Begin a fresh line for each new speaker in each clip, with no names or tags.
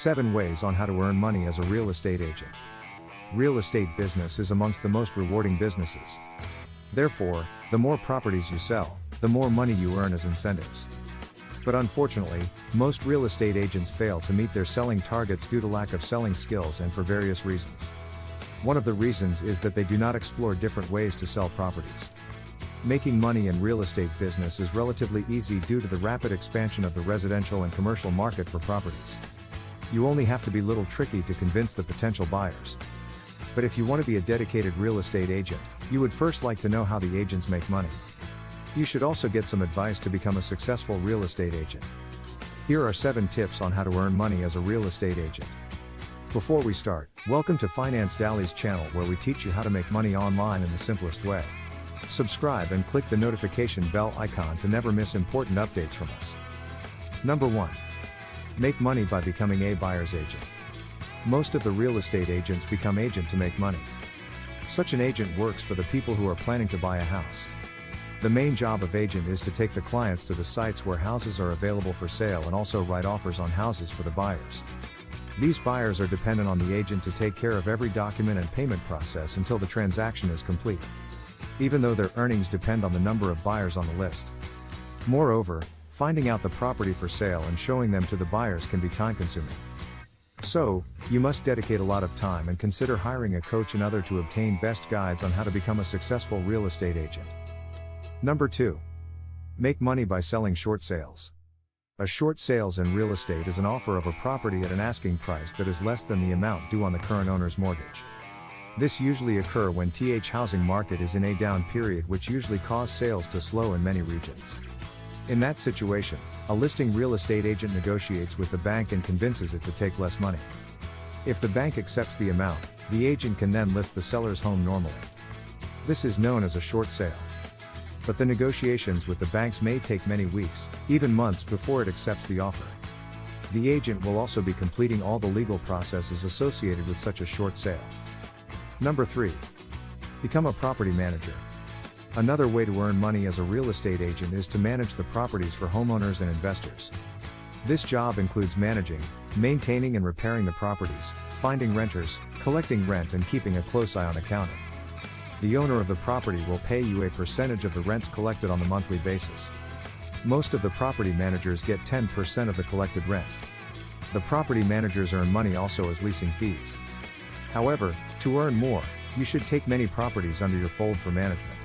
7 ways on how to earn money as a real estate agent. Real estate business is amongst the most rewarding businesses. Therefore, the more properties you sell, the more money you earn as incentives. But unfortunately, most real estate agents fail to meet their selling targets due to lack of selling skills and for various reasons. One of the reasons is that they do not explore different ways to sell properties. Making money in real estate business is relatively easy due to the rapid expansion of the residential and commercial market for properties. You only have to be a little tricky to convince the potential buyers. But if you want to be a dedicated real estate agent, you would first like to know how the agents make money. You should also get some advice to become a successful real estate agent. Here are 7 tips on how to earn money as a real estate agent. Before we start, welcome to Finance Dali's channel where we teach you how to make money online in the simplest way. Subscribe and click the notification bell icon to never miss important updates from us. Number 1. Make money by becoming a buyer's agent. Most of the real estate agents become agent to make money. Such an agent works for the people who are planning to buy a house. The main job of agent is to take the clients to the sites where houses are available for sale and also write offers on houses for the buyers. These buyers are dependent on the agent to take care of every document and payment process until the transaction is complete, even though their earnings depend on the number of buyers on the list. Moreover, finding out the property for sale and showing them to the buyers can be time-consuming. So, you must dedicate a lot of time and consider hiring a coach and other to obtain best guides on how to become a successful real estate agent. Number 2. Make money by selling short sales. A short sales in real estate is an offer of a property at an asking price that is less than the amount due on the current owner's mortgage. This usually occurs when the housing market is in a down period, which usually causes sales to slow in many regions. In that situation, a listing real estate agent negotiates with the bank and convinces it to take less money. If the bank accepts the amount, the agent can then list the seller's home normally. This is known as a short sale. But the negotiations with the banks may take many weeks, even months before it accepts the offer. The agent will also be completing all the legal processes associated with such a short sale. Number 3. Become a property manager. Another way to earn money as a real estate agent is to manage the properties for homeowners and investors. This job includes managing, maintaining and repairing the properties, finding renters, collecting rent and keeping a close eye on accounting. The owner of the property will pay you a percentage of the rents collected on a monthly basis. Most of the property managers get 10% of the collected rent. The property managers earn money also as leasing fees. However, to earn more, you should take many properties under your fold for management.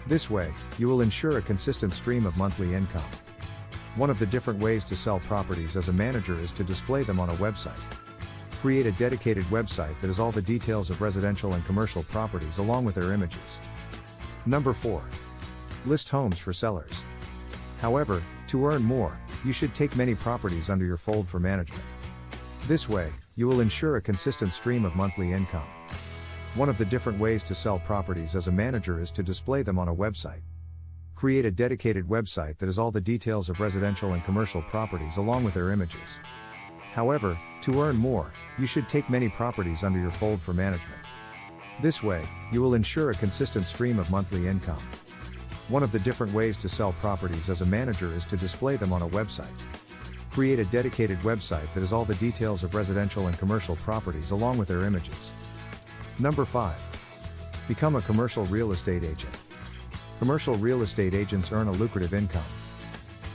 This way, you will ensure a consistent stream of monthly income. One of the different ways to sell properties as a manager is to display them on a website. Create a dedicated website that has all the details of residential and commercial properties along with their images. Number 4. List homes for sellers. However, to earn more, you should take many properties under your fold for management. This way, you will ensure a consistent stream of monthly income. One of the different ways to sell properties as a manager is to display them on a website. Create a dedicated website that has all the details of residential and commercial properties along with their images. However, to earn more, you should take many properties under your fold for management. This way, you will ensure a consistent stream of monthly income. One of the different ways to sell properties as a manager is to display them on a website. Create a dedicated website that has all the details of residential and commercial properties along with their images. Number 5. Become a commercial real estate agent. Commercial real estate agents earn a lucrative income.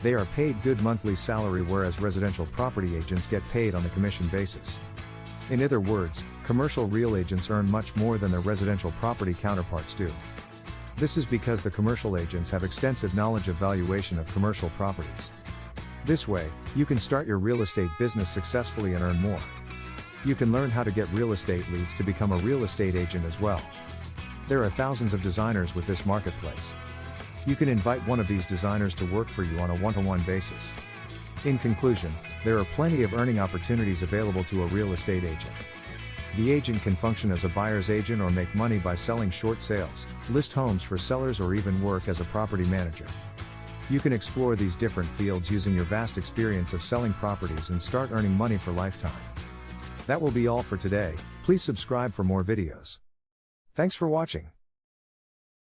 They are paid good monthly salary, whereas residential property agents get paid on a commission basis. In other words, commercial real agents earn much more than their residential property counterparts do. This is because the commercial agents have extensive knowledge of valuation of commercial properties. This way, you can start your real estate business successfully and earn more. You can learn how to get real estate leads to become a real estate agent as well. There are thousands of designers with this marketplace. You can invite one of these designers to work for you on a one-to-one basis. In conclusion, there are plenty of earning opportunities available to a real estate agent. The agent can function as a buyer's agent or make money by selling short sales, list homes for sellers, or even work as a property manager. You can explore these different fields using your vast experience of selling properties and start earning money for lifetime. That will be all for today. Please subscribe for more videos. Thanks for watching.